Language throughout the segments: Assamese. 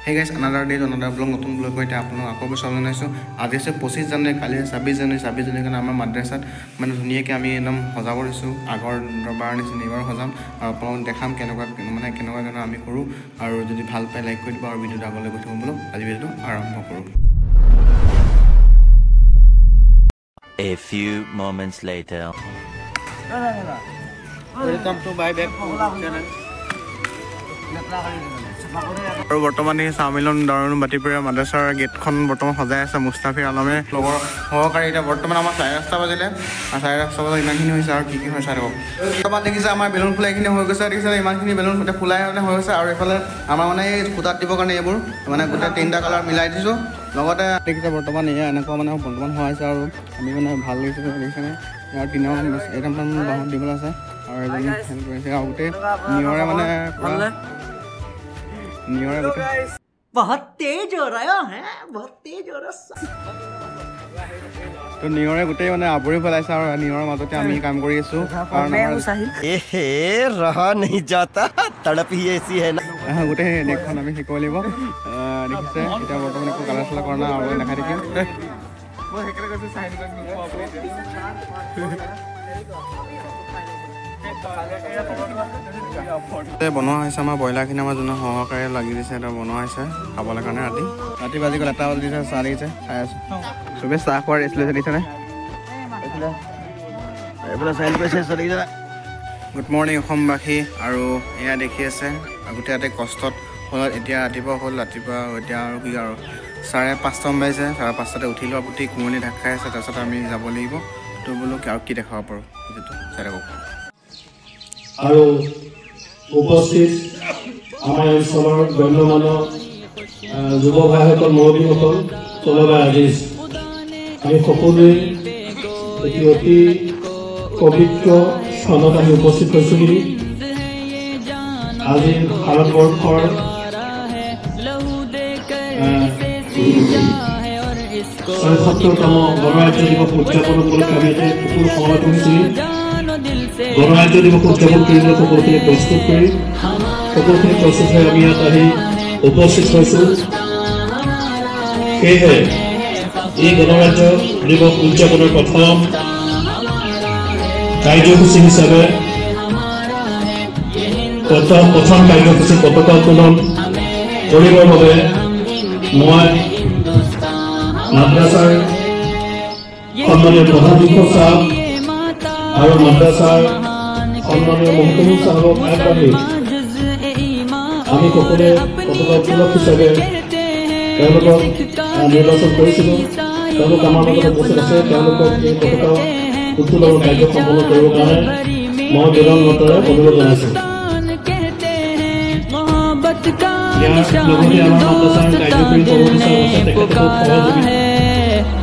Hey guys, another day, another vlog, নতুন vlog কইতে আপোনাক আকৌ স্বাগতম জনাইছো। আজি আছে 25 জানুৱাৰী, কালি 26 জানুৱাৰী কাৰণে আমাৰ মাদ্ৰাসাত মানে ধুনীয়াকৈ আমি একদম সজা কৰিছো। আগৰ দৰবাৰ নিচিনা এবাৰ সজাম আৰু আপোনাক দেখাম কেনেকুৱা আমি কৰো আৰু যদি ভাল পায় লাইক কৰি দিব আৰু ভিডিওটো আগলৈ গৈ থাকোঁ বলো। আজি ভিডিওটো আৰম্ভ কৰো। A few moments later. Welcome to my back channel. আৰু বৰ্তমান এই চামিলন দাৰুণ বাটিপুৰীয়া মাদ্ৰাসাৰ গেটখন বৰ্তমান সজাই আছে মুস্তাফিৰ আলমে লগৰ সহকাৰী। এতিয়া বৰ্তমান আমাৰ 4:30 বাজিলে আৰু 4:30 বজাত ইমানখিনি হৈছে আৰু কি হয় চাই থাকক। বৰ্তমান দেখিছে আমাৰ বেলুন ফুলাইখিনি হৈ গৈছে, দেখিছে ইমানখিনি বেলুন ফুলাই হৈ গৈছে আৰু এইফালে আমাৰ মানে এই খুটাত দিবৰ কাৰণে এইবোৰ মানে গোটেই 3টা কালাৰ মিলাই দিছোঁ। লগতে দেখিছে বৰ্তমান এয়া এনেকুৱা মানে বৰ্তমান হৈ আছে আৰু আমি মানে ভাল লাগিছে দেখিছেনে আৰু 3মান বাহন দিবলৈ আছে আৰু এজনী হেল্প কৰিছে আৰু গোটেই নিয়ৰে মানে बहुत तेज हो रहा है बहुत तेज हो रहा তো নিয়ৰে গোটেই মানে আৱৰি পেলাইছে আৰু নিয়ৰৰ মাজতে আমি কাম কৰি আছো কাৰণ एहे रहा नहीं जाता तड़प ही ऐसी है ना গোটেই দেশখন আমি শিকিব লাগিব। দেখিছে এতিয়া বৰ্তমান একো কালাৰ চালাৰ কৰা নাই আৰু দেখাই থাকিম। বনোৱা হৈছে আমাৰ ব্ৰইলাৰখিনি আমাৰ যোনে সহকাৰে লাগি দিছে এটা বনোৱা হৈছে খাবলৈ কাৰণে। ৰাতি বাজি গ'ল 1টা বাজি দিছে, চাহ লাগিছে খাই আছো। চবেই চাহ খোৱাৰ ৰেষ্ট লৈছে দেখিছেনে। গুড মৰ্ণিং অসমবাসী। আৰু এয়া দেখি আছে গোটেই ইয়াতে কষ্টত ফলত এতিয়া ৰাতিপুৱা হ'ল। ৰাতিপুৱা এতিয়া আৰু কি আৰু 5:30 বাজিছে। 5:30 উঠিলোঁ আৰু গোটেই কুমনি ঢাক খাই আছে। তাৰপিছত আমি যাব লাগিব তো বোলো আৰু কি দেখাব পাৰোঁ যিটো চাই থাকক। আৰু উপস্থিত আমাৰ অঞ্চলৰ গণ্যমান্য যুৱ ভাইসকল মুৰব্বীসকল তলবা আজিজ, আমি সকলোৱে এটি অতি পবিত্ৰ স্থানত আমি উপস্থিত হৈছোঁ বুলি আজি ভাৰতবৰ্ষৰ ৭৭তম গণৰাজ্য দিৱস উদযাপন উপলক্ষে আমি সকলো সময় কৰিছোঁ। গণৰাজ্য দিৱস উদযাপন কৰিবলৈ সকলোখিনি প্ৰস্তুত কৰি সকলোখিনি প্ৰস্তুত হৈ আমি ইয়াত আহি উপস্থিত হৈছোঁ। সেয়েহে এই গণৰাজ্য দিৱস উদযাপনৰ প্ৰথম কাৰ্যসূচী হিচাপে প্ৰথম কাৰ্যসূচী পতাকা উত্তোলন কৰিবৰ বাবে মই মাদ্ৰাছাৰ সন্মানীয় প্ৰধান শিক্ষক ছাৰ আৰু মাদ্ৰাছাৰ সন্মানীয় মহকুমা চাহাবক আগবাঢ়ি আমি সকলোৱে পতাকা উত্তোলক হিচাপে তেওঁলোকক নিৰ্বাচন কৰিছিলোঁ। তেওঁলোক আমাৰ মাজত উপস্থিত আছে। তেওঁলোকক এই পতাকা উত্তোলনৰ কাৰ্য সম্পন্ন কৰিবৰ কাৰণে মই বিনম্ৰতাৰে অনুৰোধ জনাইছোঁ। ইয়াৰ লগতে আমাৰ মাদ্ৰাছাৰ কাৰ্যকৰী কৰ্মচাৰী তেখেতসকলক সহযোগী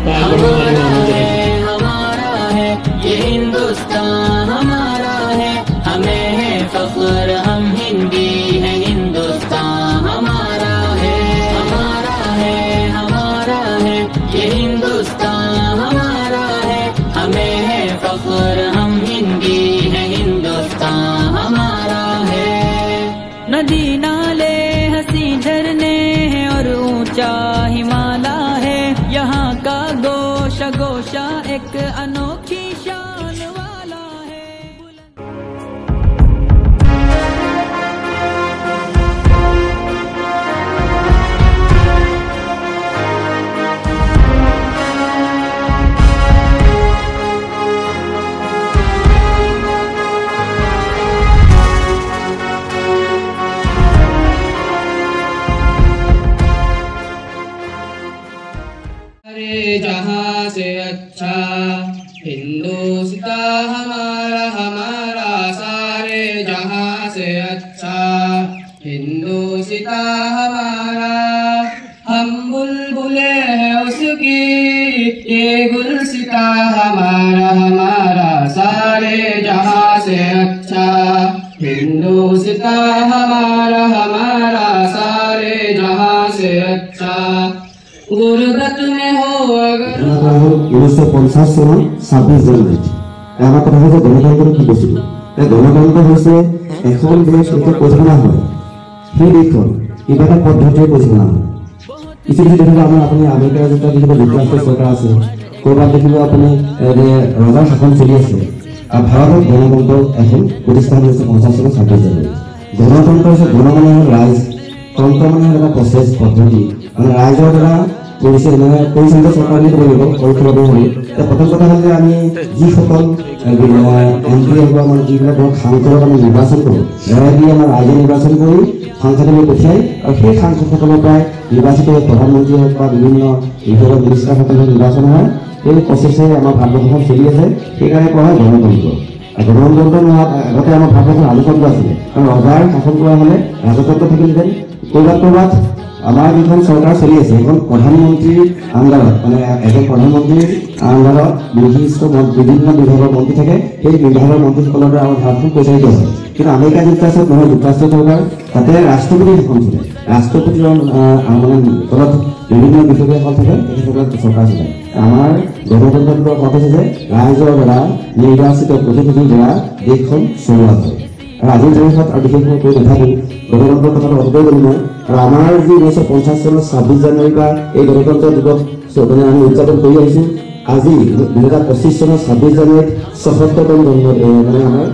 বা আগবঢ়াই অনুৰোধ জনাইছোঁ। ये हिंदुस्तान हमारा है, हमें है फख्र, हम हिंदी हैं। हिंदुस्तान हमारा है, हमारा है, हमारा है। ये हिंदुस्तान हमारा है, हमें है फख्र, हम हिंदी हैं। हिंदुस्तान हमारा है। नदी नाले हंसी झरने हैं और ऊंचा हिमालय है। यहाँ का गोशा एक अनोखी शान वाला है। जहाँ से अच्छा हिंदुस्तान हमारा, हमारा सारे जहाँ से अच्छा हिंदुस्तान हमारा। हम बुलबुले हैं उसकी ये गुलसिता हमारा, हमारा सारे जहाँ से अच्छा हिंदुस्तान हमारा, हमारा सारे जहाँ से अच्छा। गुरबत में हो अगर 1950 চনৰ 26 জানুৱাৰীত আমাৰ কথা হৈছে গণতন্ত্ৰ কি বস্তু। গণতন্ত্ৰ হৈছে এখন দেশ এটা কথা হয় সেই দেশখন কিবা এটা পদ্ধতিৰে কৈছিল না কিছু কিছু দেখিব আপুনি আমেৰিকাৰ যেতিয়া দেখিব যুক্তৰাষ্ট্ৰৰ চৰকাৰ আছে ক'ৰবাত দেখিব আপুনি ৰজাৰ শাসন চলি আছে আৰু ভাৰতত গণতন্ত্ৰ এখন প্ৰতিষ্ঠান হৈছে 50 চনৰ 26 জানুৱাৰী গণতন্ত্ৰ হৈছে গণমানুহৰ ৰাইজ তন্ত্ৰ মানে এটা প্ৰচেছ পদ্ধতি মানে ৰাইজৰ দ্বাৰা পৰিচালিত চৰকাৰ বুলি ক'ব লাগিব পৰীক্ষা কৰি প্ৰথম কথা হ'ল যে আমি যিসকল এমপি হওক আমাৰ যিবিলাক সাংসদক আমি নিৰ্বাচন কৰোঁ ৰায় দি আমাৰ ৰাইজে নিৰ্বাচন কৰি সাংসদলৈ পঠিয়াই আৰু সেই সাংসদসকলৰ পৰাই নিৰ্বাচিত প্ৰধানমন্ত্ৰী হওক বা বিভিন্ন বিভাগৰ মিনিষ্টাৰসকলৰ নিৰ্বাচন হয় এই প্ৰচেছে আমাৰ ভাৰতবৰ্ষখন চলি আছে সেইকাৰণে কোৱা হয় গণতন্ত্ৰ গণতন্ত্ৰ নোহোৱাত আগতে আমাৰ ভাৰতবৰ্ষৰ ৰাজতন্ত্ৰ আছিলে কাৰণ ৰজাৰ শাসন কৰা হ'লে ৰাজতন্ত্ৰ থাকিলহেঁতেন ক'ৰবাত আমাৰ যিখন চৰকাৰ চলি আছে সেইখন প্ৰধানমন্ত্ৰীৰ আণ্ডাৰত মানে এজন প্ৰধানমন্ত্ৰীৰ আণ্ডাৰত নিৰ্দিষ্ট বিভিন্ন বিভাগৰ মন্ত্ৰী থাকে সেই বিভাগৰ মন্ত্ৰীসকলৰ দ্বাৰা আমাৰ ভাৰতখন পৰিচালিত হয় কিন্তু আমেৰিকা যুক্তৰাষ্ট্ৰত নহয় যুক্তৰাষ্ট্ৰ চৰকাৰ তাতে ৰাষ্ট্ৰপতি শাসন চলে ৰাষ্ট্ৰপতিৰ মানে তলত বিভিন্ন বিষয়াসকল থাকে তেখেতসকলৰ চৰকাৰ চলে আমাৰ গণতন্ত্ৰৰ কথা হৈছে যে ৰাইজৰ দ্বাৰা নিৰ্বাচিত প্ৰতিনিধিৰ দ্বাৰা দেশখন চলোৱা হয় আৰু আজিৰ তাৰিখত আৰু বিশেষকৈ কৈ নাথাকোঁ গণতন্ত্ৰৰ কথাটো অতিকৈ গ'লো মই আৰু আমাৰ যি 1950 চনৰ 26 জানুৱাৰীৰ পৰা এই গণতন্ত্ৰ দিৱস মানে আমি উদযাপন কৰি আহিছোঁ আজি 2025 চনৰ 26 জানুৱাৰীত ৭৬তম মানে আমাৰ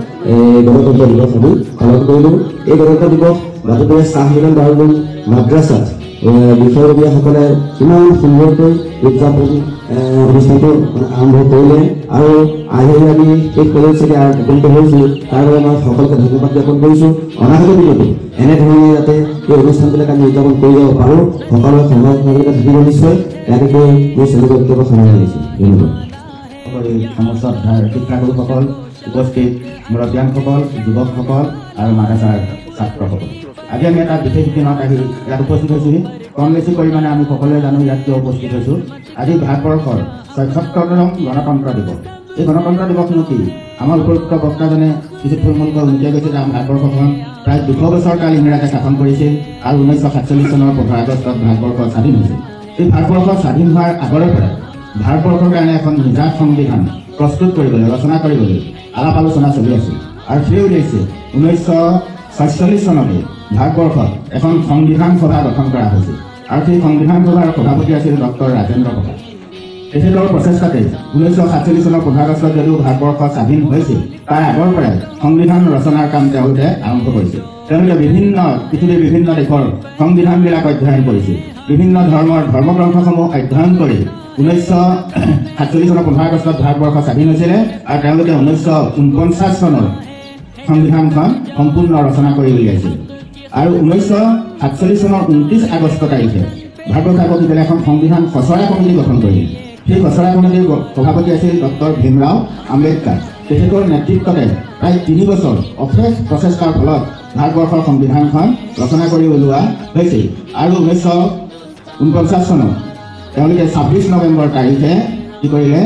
গণতন্ত্ৰ দিৱস আমি পালন কৰিলোঁ এই গণতন্ত্ৰ দিৱস বাতৰিয়ে চাহ মিলন দাৰুল মাদ্ৰাছাত বিষয়ববীয়াসকলে ইমান সুন্দৰকৈ উদযাপন অনুষ্ঠানটো আৰম্ভ কৰিলে আৰু আহি আমি এই কলেজ চাগে উপনীত হৈছোঁ তাৰ বাবে মই সকলোকে ধন্যবাদ জ্ঞাপন কৰিছোঁ অনাগত দিনতো এনেধৰণে যাতে এই অনুষ্ঠানবিলাক আমি উদযাপন কৰি যাব পাৰোঁ সকলোৱে সময়ত থাকিব নিশ্চয় তেনেকৈ মই চলিব কেতিয়াবা সময় আহিছোঁ ধন্যবাদ সমস্ত শিক্ষাগুৰুসকল উপস্থিত মুৰব্বীয়ানসকল যুৱকসকল আৰু মাদ্ৰাছাৰ ছাত্ৰসকল আজি আমি এটা বিশেষ দিনত আহি ইয়াত উপস্থিত হৈছোঁ কম বেছি পৰিমাণে আমি সকলোৱে জানো ইয়াত কিয় উপস্থিত হৈছোঁ আজি ভাৰতবৰ্ষৰ ৭৬তম গণতন্ত্ৰ দিৱস এই গণতন্ত্ৰ দিৱসনো কি আমাৰ উপযুক্ত বক্তাজনে কিছু থুলমূলকৈ উন্নতি গৈছে যে ভাৰতবৰ্ষখন প্ৰায় ২০০ বছৰ কাল ইংৰাজে শাসন কৰিছিল আৰু ১৯৪৭ চনৰ ১৫ আগষ্টত ভাৰতবৰ্ষ স্বাধীন হৈছিল এই ভাৰতবৰ্ষ স্বাধীন হোৱাৰ আগৰে পৰাই ভাৰতবৰ্ষৰ কাৰণে এখন নিজা সংবিধান প্ৰস্তুত কৰিবলৈ ৰচনা কৰিবলৈ আলাপ আলোচনা চলি আছিল আৰু সেই উদ্দেশ্যে ১৯৪৭ চনতে ভাৰতবৰ্ষত এখন সংবিধান সভা গঠন কৰা হৈছিল আৰু সেই সংবিধান সভাৰ সভাপতি আছিল ডক্টৰ ৰাজেন্দ্ৰ প্ৰসাদ তেখেতৰ প্ৰচেষ্টাতে ১৯৪৭ চনৰ ১৫ আগষ্টত যদিও ভাৰতবৰ্ষ স্বাধীন হৈছিল তাৰ আগৰ পৰাই সংবিধান ৰচনাৰ কাম তেওঁলোকে আৰম্ভ কৰিছিল তেওঁলোকে পৃথিৱীৰ বিভিন্ন দেশৰ সংবিধানবিলাক অধ্যয়ন কৰিছিল বিভিন্ন ধৰ্মৰ ধৰ্মগ্ৰন্থসমূহ অধ্যয়ন কৰি ১৯৪৭ চনৰ ১৫ আগষ্টত ভাৰতবৰ্ষ স্বাধীন হৈছিলে আৰু তেওঁলোকে ১৯৪৯ চনৰ সংবিধানখন সম্পূৰ্ণ ৰচনা কৰি উলিয়াইছিল আৰু ১৯৪৭ চনৰ ২৯ আগষ্ট তাৰিখে ভাৰতবৰ্ষৰ বিদ্যালয় এখন সংবিধান খচৰা কমিটি গঠন কৰিলে সেই খচৰা কমিটিৰ সভাপতি আছিল ডক্টৰ ভীমৰাও আম্বেদকাৰ তেখেতৰ নেতৃত্বতে প্ৰায় ৩ বছৰ অশেষ প্ৰচেষ্টাৰ ফলত ভাৰতবৰ্ষৰ সংবিধানখন ৰচনা কৰি উলিওৱা হৈছিল আৰু ১৯৪৯ চনত তেওঁলোকে ২৬ নৱেম্বৰ তাৰিখে কি কৰিলে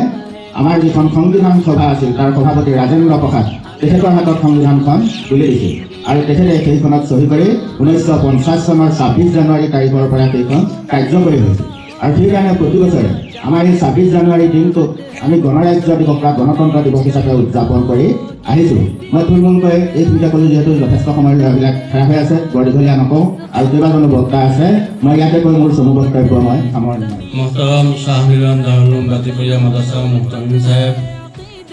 আমাৰ যিখন সংবিধান সভা আছিল তাৰ সভাপতি ৰাজেন্দ্ৰ প্ৰসাদ তেখেতৰ হাতত সংবিধানখন তুলি দিছিল আৰু তেখেতে সেইখনত চহী কৰি ১৯৫০ চনৰ ২৬ জানুৱাৰী তাৰিখৰ পৰা সেইখন কাৰ্যকৰী হৈছিল আৰু সেইকাৰণে প্ৰতি বছৰে আমাৰ এই ২৬ জানুৱাৰী দিনটোক আমি গণৰাজ্য দিৱস বা গণতন্ত্ৰ দিৱস হিচাপে উদযাপন কৰি আহিছোঁ মই থুলমূলকৈ এই দুটা ক'লোঁ যিহেতু যথেষ্ট সময় ল'ৰাবিলাক খাৰা হৈ আছে বৰ দীঘলীয়া নকওঁ আৰু কেইবাজনো বক্তা আছে মই ইয়াতে কৈ মোৰ চমু বক্তব্য মই সামৰণি মোহতাৰাম শ্বাহ মিলন দাৰুল উলুম বাতিপুৰীয়া মাদ্ৰাছা মুহতামিম সাহেব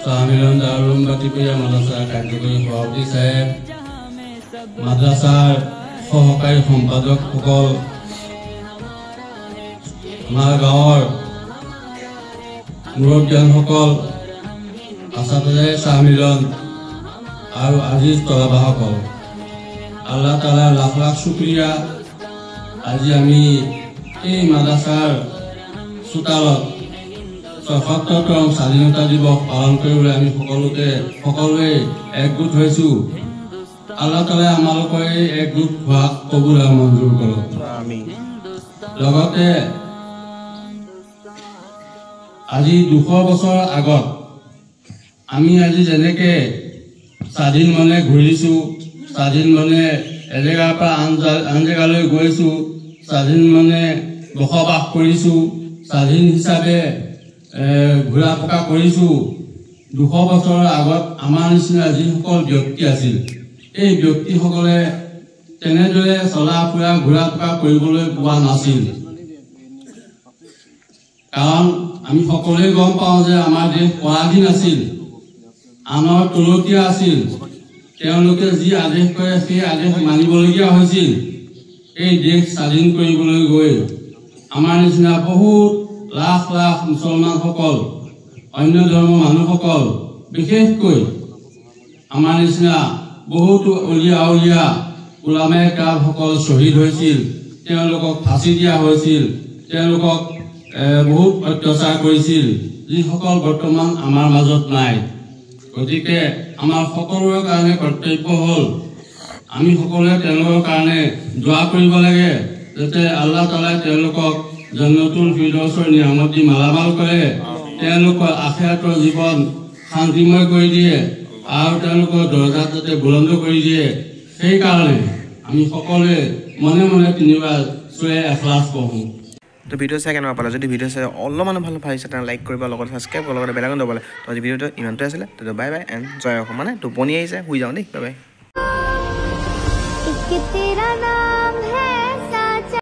শ্বাহ মিলন দাৰুল উলুম বাতিপুৰীয়া মাদ্ৰাছা কাৰ্যকৰী সভাপতি সাহেব মাদ্ৰাছাৰ সহকাৰী সম্পাদকসকল আমাৰ গাঁৱৰ মুৰব্বীয়ানসকল আচাৰ্য শ্বাহ মিলন আৰু আজিৰ তলাবাসকল আল্লাহ তাআলাৰ লাখ লাখ শুক্ৰিয়া আজি আমি এই মাদ্ৰাছাৰ চোতালত ৭৬তম স্বাধীনতা দিৱস পালন কৰিবলৈ আমি সকলোৱে একগোট হৈছোঁ আল্লাহ তাআলাই আমালোকৰ এই একগোট হোৱা কবুল আৰু মঞ্জুৰ কৰক লগতে আজি ২০০ বছৰ আগত আমি আজি যেনেকৈ স্বাধীন মনে ঘূৰিছোঁ স্বাধীন মনে এজেগাৰ পৰা আন জেগালৈ গৈছোঁ স্বাধীন মনে বসবাস কৰিছোঁ স্বাধীন হিচাপে ঘূৰা পকা কৰিছোঁ ২০০ বছৰৰ আগত আমাৰ নিচিনা যিসকল ব্যক্তি আছিল এই ব্যক্তিসকলে তেনেদৰে চলা ফুৰা ঘূৰা ফুৰা কৰিবলৈ পোৱা নাছিল কাৰণ আমি সকলোৱে গম পাওঁ যে আমাৰ দেশ পৰাধীন আছিল আনৰ তলতীয়া আছিল তেওঁলোকে যি আদেশ কৰে সেই আদেশ মানিবলগীয়া হৈছিল এই দেশ স্বাধীন কৰিবলৈ গৈ আমাৰ নিচিনা বহুত লাখ লাখ মুছলমানসকল অন্য ধৰ্মৰ মানুহসকল বিশেষকৈ আমাৰ নিচিনা বহুতো অলিয়া উলামায়ে কেৰামসকল শ্বহীদ হৈছিল তেওঁলোকক ফাঁচি দিয়া হৈছিল তেওঁলোকক বহুত অত্যাচাৰ কৰিছিল যিসকল বৰ্তমান আমাৰ মাজত নাই গতিকে আমাৰ সকলোৰে কাৰণে কৰ্তব্য হ'ল আমি সকলোৱে তেওঁলোকৰ কাৰণে দোৱা কৰিব লাগে যাতে আল্লাহ তাআলাই তেওঁলোকক জান্নাতুল ফিৰদৌছৰ নিয়ামত দি মালামাল কৰে তেওঁলোকৰ আখিৰাতৰ জীৱন শান্তিময় কৰি দিয়ে আৰু তেওঁলোকৰ দৰজা যাতে বুলন্দ কৰি দিয়ে সেই কাৰণে আমি সকলোৱে মনে মনে তিনিবাৰ সূৰা ইখলাছ পঢ়ো তো ভিডিও চাই কেনেকুৱা পালে যদি ভিডিও চাই অলপমান ভাল পাইছে তেনে লাইক কৰিব লগত সাবস্ক্ৰাইব কৰিব লগত বেল আইকন দবালে তো আজি ভিডিওটো ইমানটোৱে আছিলে তো বাই বাই এণ্ড জয় অসম মানে টোপনি আহিছে শুই যাওঁ দেই বাই বাই